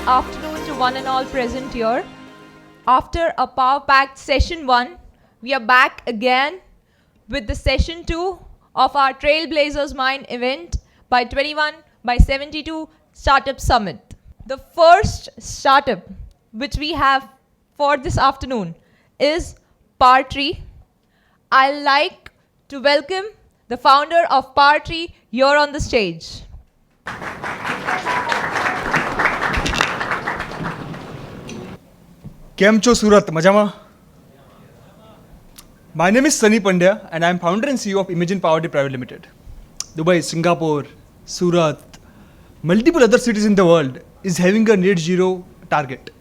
afternoon to one and all present here. After a power-packed session 1, we are back again with the session 2 of our Trailblazers Mine event by 21 by 72 Startup Summit. The first startup which we have for this afternoon is Powertree. I'd like to welcome the founder of Powertree here on the stage. Kem cho Surat, Majama? My name is Sunny Pandya and I am founder and CEO of Imagine Powertrees Private Limited. Dubai, Singapore, Surat, multiple other cities in the world is having a net zero target,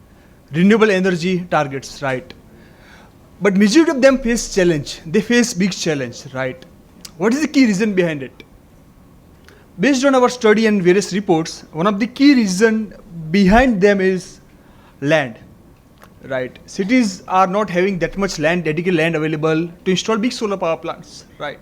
renewable energy targets, right? But majority of them face challenge. They face big challenge, right? What is the key reason behind it? Based on our study and various reports, one of the key reason behind them is land. Right, cities are not having that much land, dedicated land available to install big solar power plants, right?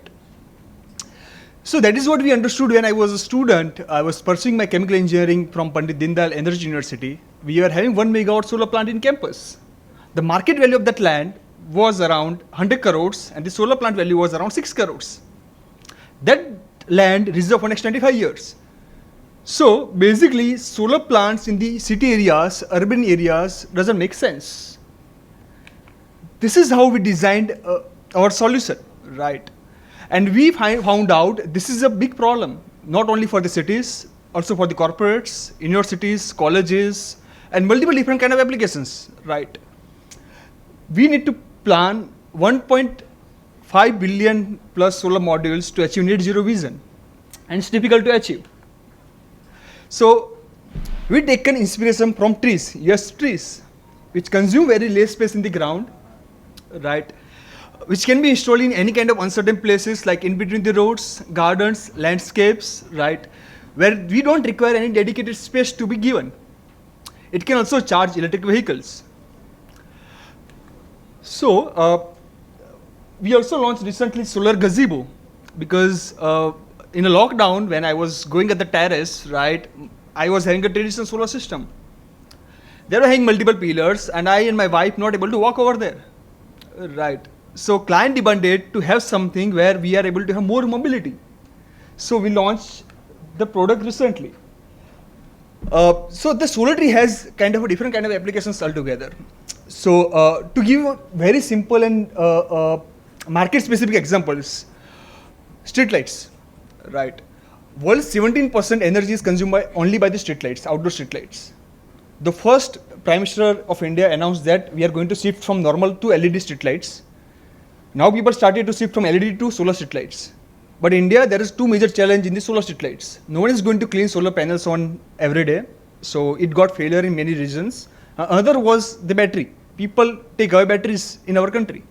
So that is what we understood when I was a student. I was pursuing my chemical engineering from Pandit Dindal Energy University. We were having 1 megawatt solar plant in campus. The market value of that land was around 100 crores and the solar plant value was around 6 crores. That land reserved for next 25 years. So basically, solar plants in the city areas, urban areas doesn't make sense. This is how we designed our solution, right? And we found out this is a big problem, not only for the cities, also for the corporates, universities, colleges, and multiple different kind of applications, right? We need to plan 1.5 billion plus solar modules to achieve net zero vision, and it's difficult to achieve. So we taken inspiration from trees, yes, trees, which consume very less space in the ground, right? Which can be installed in any kind of uncertain places like in between the roads, gardens, landscapes, right? Where we don't require any dedicated space to be given. It can also charge electric vehicles. So we also launched recently solar gazebo because in a lockdown, when I was going at the terrace, right, I was having a traditional solar system. They were having multiple pillars, and I and my wife not able to walk over there, right? So client demanded to have something where we are able to have more mobility. So we launched the product recently. So the solar tree has kind of a different kind of applications altogether. So to give you very simple and market-specific examples, street lights. Right. World's 17% energy is consumed only by the street lights, outdoor street lights. The first Prime Minister of India announced that we are going to shift from normal to LED street lights. Now people started to shift from LED to solar street lights. But in India, there is two major challenges in the solar street lights. No one is going to clean solar panels on every day. So it got failure in many regions. Another was the battery. People take away batteries in our country.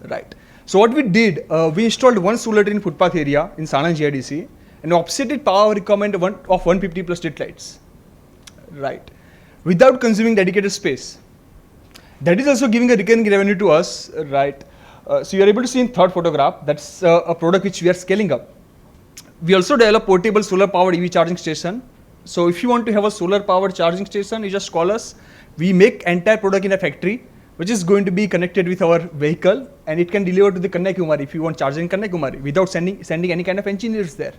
Right. So what we did, we installed one solar tree in footpath area in Sanand GIDC and offsetted power requirement of 150 plus street lights, right, without consuming dedicated space. That is also giving a recurring revenue to us, right. So you are able to see in third photograph, that's a product which we are scaling up. We also develop portable solar powered EV charging station. So if you want to have a solar powered charging station, you just call us. We make entire product in a factory, which is going to be connected with our vehicle, and it can deliver to the Kanyakumari if you want charging in Kanyakumari without sending any kind of engineers there.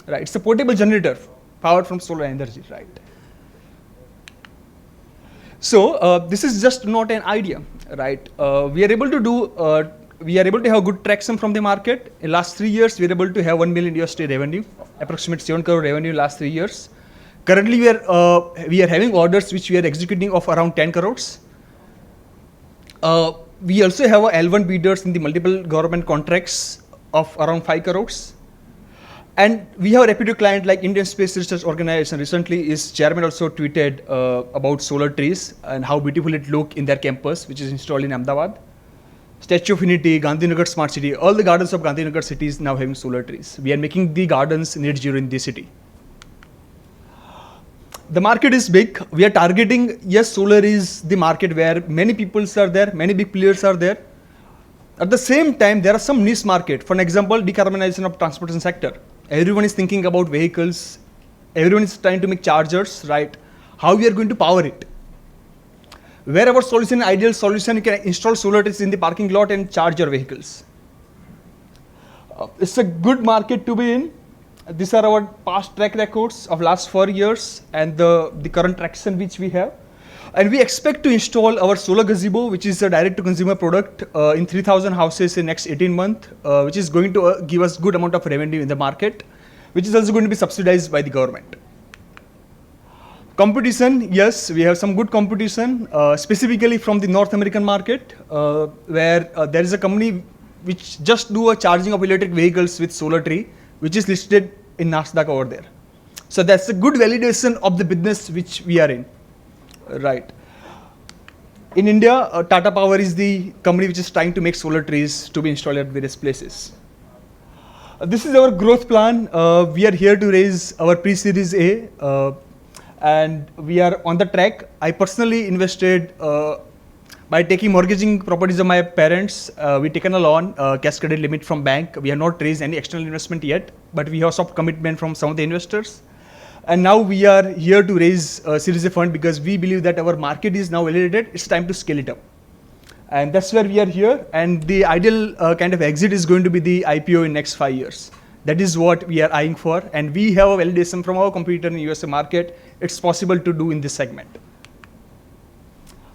Right? It's a portable generator powered from solar energy, right? So this is just not an idea, right? We are able to have good traction from the market. In last 3 years, we are able to have $1 million revenue, approximate 7 crore revenue in last 3 years. Currently, we are having orders which we are executing of around 10 crores. We also have a L1 bidders in the multiple government contracts of around 5 crores. And we have a reputed client like Indian Space Research Organization. Recently, its chairman also tweeted about solar trees and how beautiful it look in their campus, which is installed in Ahmedabad. Statue of Unity, Gandhinagar Smart City, all the gardens of Gandhinagar city is now having solar trees. We are making the gardens net zero in the city. The market is big. We are targeting, yes, solar is the market where many people are there, many big players are there. At the same time, there are some niche market. For example, decarbonization of transportation sector. Everyone is thinking about vehicles. Everyone is trying to make chargers, right? how we are going to power it. Where our solution, ideal solution, you can install solar trees in the parking lot and charge your vehicles. It's a good market to be in. These are our past track records of last 4 years and the current traction which we have. And we expect to install our solar gazebo, which is a direct-to-consumer product, in 3,000 houses in next 18 months, which is going to give us good amount of revenue in the market, which is also going to be subsidized by the government. Competition, yes, we have some good competition, specifically from the North American market, where there is a company which just do a charging of electric vehicles with solar tree, which is listed in NASDAQ over there. So that's a good validation of the business which we are in. Right. In India, Tata Power is the company which is trying to make solar trees to be installed at various places. This is our growth plan. We are here to raise our pre-series A, and we are on the track. I personally invested by taking mortgaging properties of my parents. We taken a loan, cash credit limit from bank. We have not raised any external investment yet, but we have soft commitment from some of the investors. And now we are here to raise a Series A fund because we believe that our market is now validated. It's time to scale it up. And that's where we are here. And the ideal kind of exit is going to be the IPO in next 5 years. That is what we are eyeing for. And we have a validation from our competitor in the USA market. It's possible to do in this segment.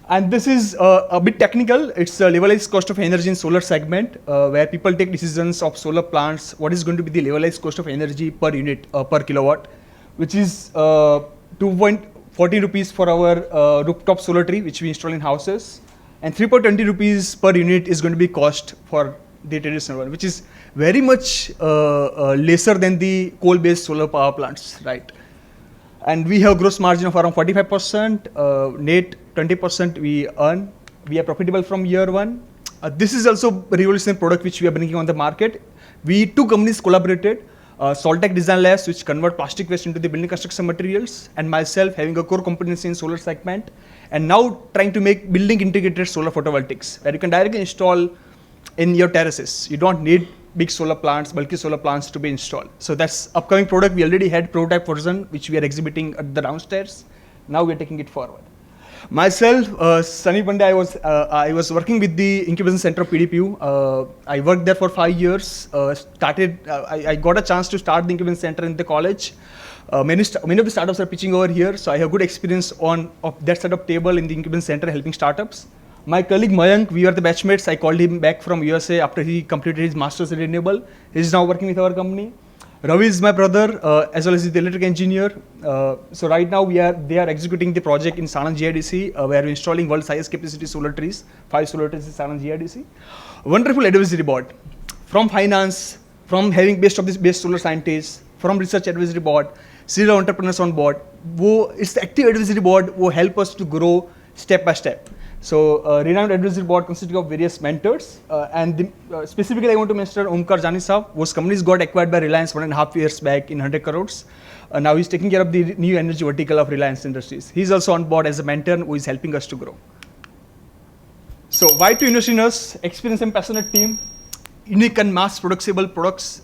And this is a bit technical. It's a levelized cost of energy in solar segment, where people take decisions of solar plants. What is going to be the levelized cost of energy per unit, per kilowatt, which is 2.40 rupees for our rooftop solar tree, which we install in houses. And 3.20 rupees per unit is going to be cost for the traditional one, which is very much lesser than the coal-based solar power plants, right? And we have gross margin of around 45%, net 20% we earn. We are profitable from year one. This is also a revolutionary product which we are bringing on the market. Two companies collaborated. Soltech Design Labs, which convert plastic waste into the building construction materials, and myself having a core competency in solar segment, and now trying to make building integrated solar photovoltaics, where you can directly install in your terraces. You don't need big solar plants, bulky solar plants to be installed. So that's upcoming product. We already had prototype version, which we are exhibiting at the downstairs. Now we are taking it forward. Myself, Sunny Pandey, I was working with the incubation center of PDPU. I worked there for 5 years. I got a chance to start the incubation center in the college. Many of the startups are pitching over here, so I have good experience of that setup table in the incubation center helping startups. My colleague Mayank, we are the batchmates. I called him back from USA after he completed his master's in renewable. He's now working with our company. Ravi is my brother, as well as the electric engineer. So right now they are executing the project in Sanand GIDC, where we're installing world's highest capacity solar trees, 5 solar trees in Sanand GIDC. Wonderful advisory board, from finance, from having best solar scientists, from research advisory board, serial entrepreneurs on board. It's the active advisory board will help us to grow step by step. So renowned advisory board consisting of various mentors, specifically I want to mention Omkar Jani Saab, whose companies got acquired by Reliance 1.5 years back in 100 crores. Now he's taking care of the new energy vertical of Reliance Industries. He's also on board as a mentor who is helping us to grow. So why to invest in us? Experienced and passionate team, unique and mass producible products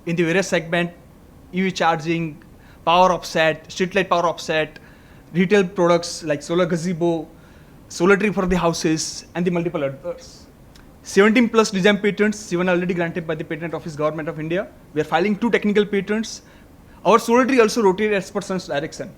in the various segment, EV charging, power offset, street light power offset, retail products like solar gazebo, solar tree for the houses, and the multiple others. 17 plus design patents, 7 already granted by the Patent Office Government of India. We are filing 2 technical patents. Our solar tree also rotates as per sun's direction.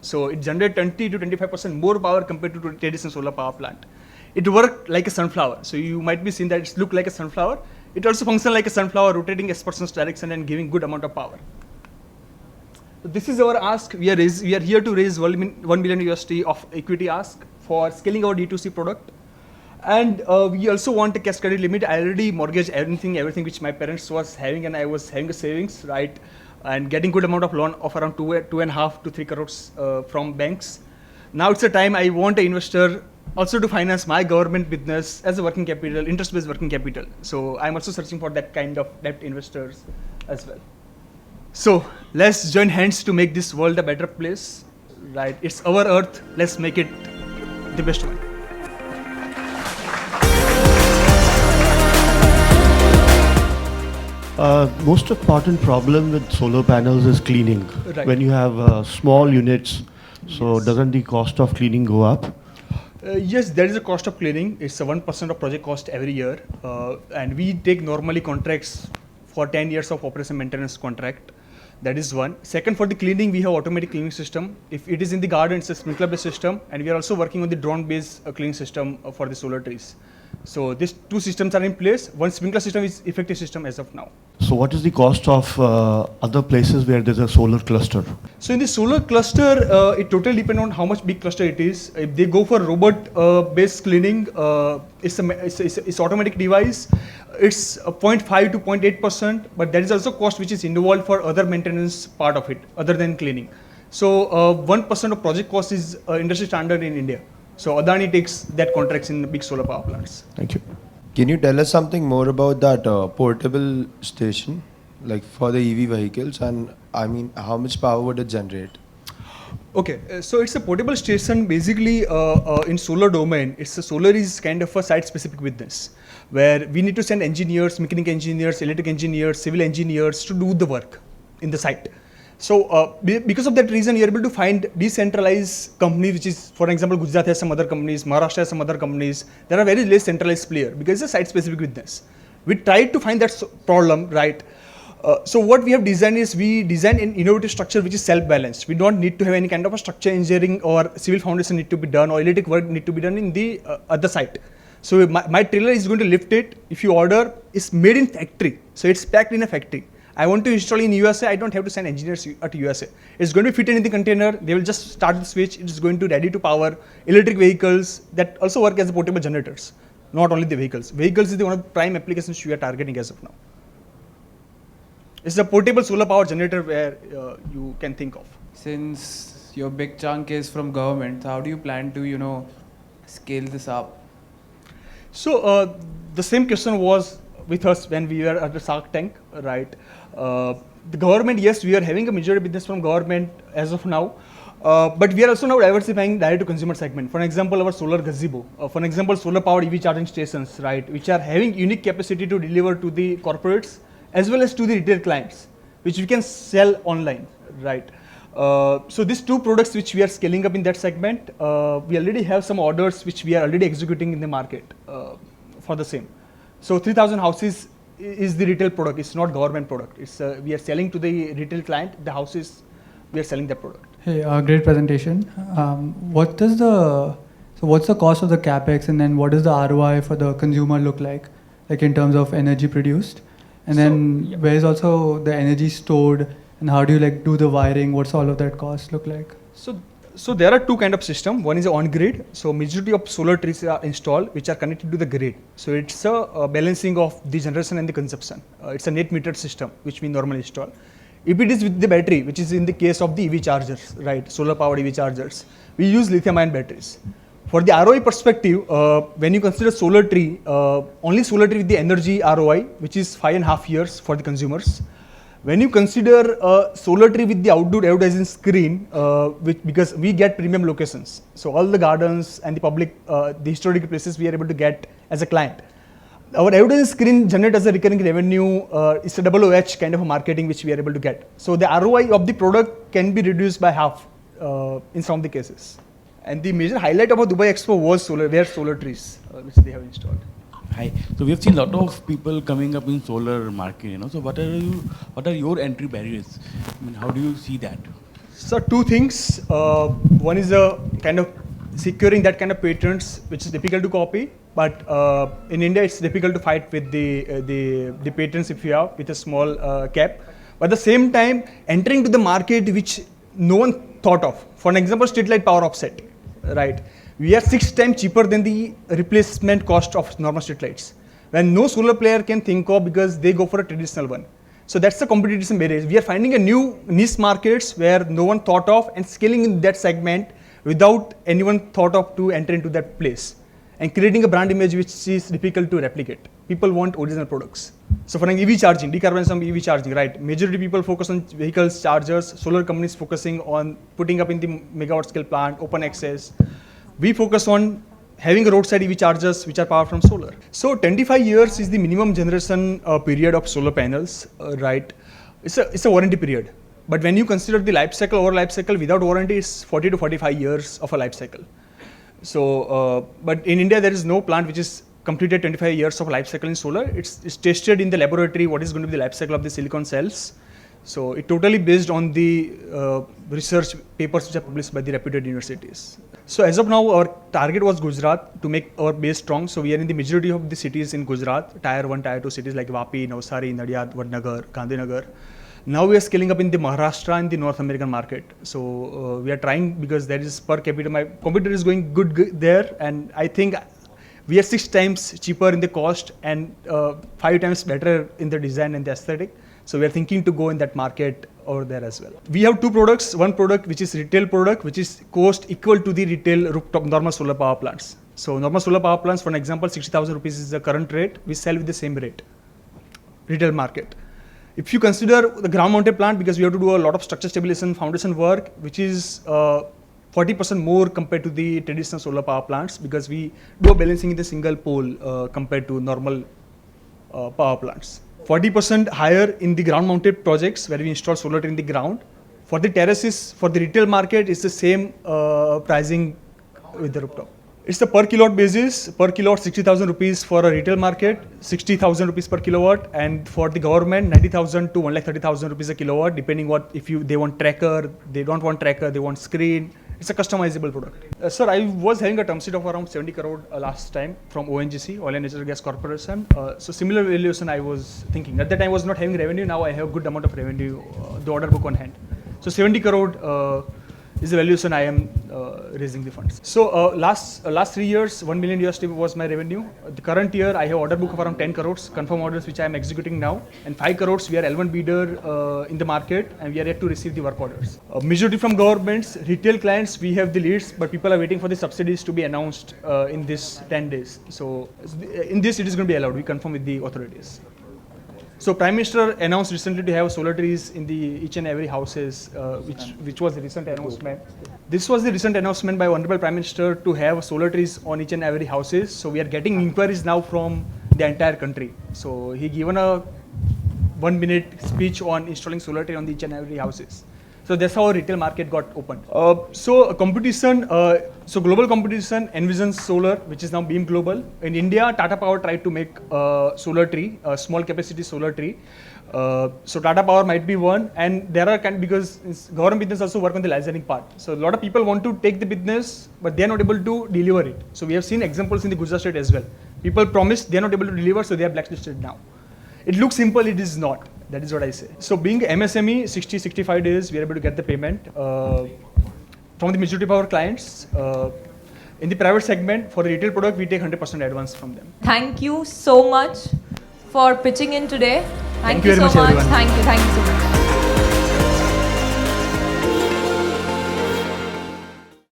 So it generates 20 to 25% more power compared to traditional solar power plant. It works like a sunflower. So you might be seeing that it looks like a sunflower. It also functions like a sunflower, rotating as per sun's direction and giving good amount of power. So this is our ask. We are here to raise $1 million USD of equity ask for scaling our D2C product. And we also want a cash credit limit. I already mortgaged everything which my parents was having, and I was having a savings, right? And getting good amount of loan of around 2.5 to 3 crores from banks. Now it's a time I want an investor also to finance my government business as a working capital, interest-based working capital. So I'm also searching for that kind of debt investors as well. So let's join hands to make this world a better place, right? It's our earth. Let's make it the best one. Most important problem with solar panels is cleaning. Right. When you have small units, So Yes. doesn't the cost of cleaning go up? Yes, there is a cost of cleaning. It's a 1% of project cost every year. And we take normally contracts for 10 years of operation maintenance contract. That is one. Second, for the cleaning, we have automatic cleaning system. If it is in the garden, it's a sprinkler based system. And we are also working on the drone based cleaning system for the solar trees. So these two systems are in place. One sprinkler system is effective system as of now. So what is the cost of other places where there's a solar cluster? So in the solar cluster, it totally depends on how much big cluster it is. If they go for robot-based cleaning, it's automatic device. It's 0.5 to 0.8%, but there is also cost which is involved for other maintenance part of it, other than cleaning. So 1% of project cost is industry standard in India. So Adani takes that contracts in big solar power plants. Thank you. Can you tell us something more about that portable station, like for the EV vehicles, and I mean, how much power would it generate? Okay, so it's a portable station. Basically, in solar domain, solar is kind of a site-specific business where we need to send engineers, mechanical engineers, electric engineers, civil engineers to do the work in the site. So because of that reason, you're able to find decentralized companies, which is, for example, Gujarat has some other companies, Maharashtra has some other companies. There are very less centralized player because it's a site-specific business. We tried to find that problem, right? So what we have designed is we design an innovative structure which is self-balanced. We don't need to have any kind of a structure engineering or civil foundation need to be done or electric work need to be done in the other site. So my trailer is going to lift it. If you order, it's made in factory. So it's packed in a factory. I want to install in USA, I don't have to send engineers at USA. It's going to be fitted in the container. They will just start the switch. It's going to ready to power electric vehicles that also work as portable generators. Not only the vehicles. Vehicles is one of the prime applications we are targeting as of now. It's a portable solar power generator where you can think of. Since your big chunk is from government, how do you plan to, scale this up? So the same question was with us when we were at the Shark Tank, right? The government, yes, we are having a majority business from government as of now, but we are also now diversifying direct to consumer segment. For example, our solar gazebo, for example, solar powered EV charging stations, right, which are having unique capacity to deliver to the corporates as well as to the retail clients, which we can sell online, right? So these two products which we are scaling up in that segment, we already have some orders which we are already executing in the market for the same. So 3,000 houses is the retail product. It's not government product. It's we are selling to the retail client. The houses, we are selling the product. Hey, great presentation. What's the cost of the capex, and then what does the ROI for the consumer look like in terms of energy produced, and then where is also the energy stored, and how do you do the wiring? What's all of that cost look like? So there are two kind of system. One is on grid. So majority of solar trees are installed, which are connected to the grid. So it's a balancing of the generation and the consumption. It's a net metered system, which we normally install. If it is with the battery, which is in the case of the EV chargers, right, solar powered EV chargers, we use lithium ion batteries. For the ROI perspective, when you consider solar tree, only solar tree with the energy ROI, which is 5.5 years for the consumers. When you consider solar tree with the outdoor advertising screen, because we get premium locations, so all the gardens and the public, the historical places we are able to get as a client. Our advertising screen generates as a recurring revenue. It's a OOH kind of a marketing which we are able to get. So the ROI of the product can be reduced by half in some of the cases. And the major highlight of our Dubai Expo was solar trees, which they have installed. Hi. So we have seen a lot of people coming up in solar market, So what are your entry barriers? I mean, how do you see that? So two things. One is a kind of securing that kind of patents, which is difficult to copy. But in India, it's difficult to fight with the patents if you have with a small cap. But at the same time, entering to the market which no one thought of. For an example, street light power offset, right? We are 6 times cheaper than the replacement cost of normal street lights, when no solar player can think of because they go for a traditional one. So that's the competition barrier. We are finding a new niche markets where no one thought of and scaling in that segment without anyone thought of to enter into that place and creating a brand image which is difficult to replicate. People want original products. So for EV charging, decarbonization EV charging, right? Majority people focus on vehicles, chargers, solar companies focusing on putting up in the megawatt scale plant, open access. We focus on having a roadside EV chargers which are powered from solar. So 25 years is the minimum generation period of solar panels, right? It's a warranty period. But when you consider the life cycle, over life cycle without warranty is 40 to 45 years of a life cycle. So, but in India, there is no plant which is completed 25 years of life cycle in solar. It's tested in the laboratory what is going to be the life cycle of the silicon cells. So it totally based on the research papers which are published by the reputed universities. So as of now, our target was Gujarat to make our base strong. So we are in the majority of the cities in Gujarat, tier 1, tier 2 cities like Vapi, Navsari, Nadiad, Vadnagar, Gandhinagar. Now we are scaling up in the Maharashtra and the North American market. So we are trying because there is per capita, my computer is going good there, and I think we are 6 times cheaper in the cost and 5 times better in the design and the aesthetic. So we are thinking to go in that market over there as well. We have 2 products. One product which is retail product, which is cost equal to the retail rooftop normal solar power plants. So normal solar power plants, for an example, 60,000 rupees is the current rate. We sell with the same rate, retail market. If you consider the ground mounted plant, because we have to do a lot of structure stabilization, foundation work, which is 40% more compared to the traditional solar power plants, because we do a balancing in the single pole compared to normal power plants. 40% higher in the ground mounted projects where we install solar in the ground. For the terraces, for the retail market, it's the same pricing with the rooftop. It's the per kilowatt basis. Per kilowatt, 60,000 rupees for a retail market, 60,000 rupees per kilowatt, and for the government, 90,000 to 1,30,000 rupees a kilowatt, depending what they want tracker, they don't want tracker, they want screen. It's a customizable product. Sir, I was having a term sheet of around 70 crore last time from ONGC, Oil and Natural Gas Corporation. So similar valuation I was thinking. At that time I was not having revenue. Now I have good amount of revenue, the order book on hand. So 70 crore is the valuation I am raising the funds. So last 3 years, $1 million was my revenue. The current year I have order book of around 10 crores, confirm orders which I am executing now, and 5 crores we are L1 bidder in the market, and we are yet to receive the work orders. Majority from governments, retail clients, we have the leads, but people are waiting for the subsidies to be announced in this 10 days. So in this it is going to be allowed. We confirm with the authorities. So Prime Minister announced recently to have solar trees in the each and every houses, which was the recent announcement. This was the recent announcement by Honorable Prime Minister to have solar trees on each and every houses. So we are getting inquiries now from the entire country. So he given a 1-minute speech on installing solar tree on each and every houses. So that's how our retail market got opened. So competition, so global competition envisions solar, which is now Beam Global. In India, Tata Power tried to make solar tree, a small capacity solar tree. So Tata Power might be one, and there are because government business also work on the licensing part. So a lot of people want to take the business, but they are not able to deliver it. So we have seen examples in the Gujarat state as well. People promise, they are not able to deliver, so they are blacklisted now. It looks simple, it is not. That is what I say. So being MSME, 60-65 days, we are able to get the payment from the majority of our clients. In the private segment, for the retail product, we take 100% advance from them. Thank you so much for pitching in today. Thank you very so much, much. everyone. Thank you so much.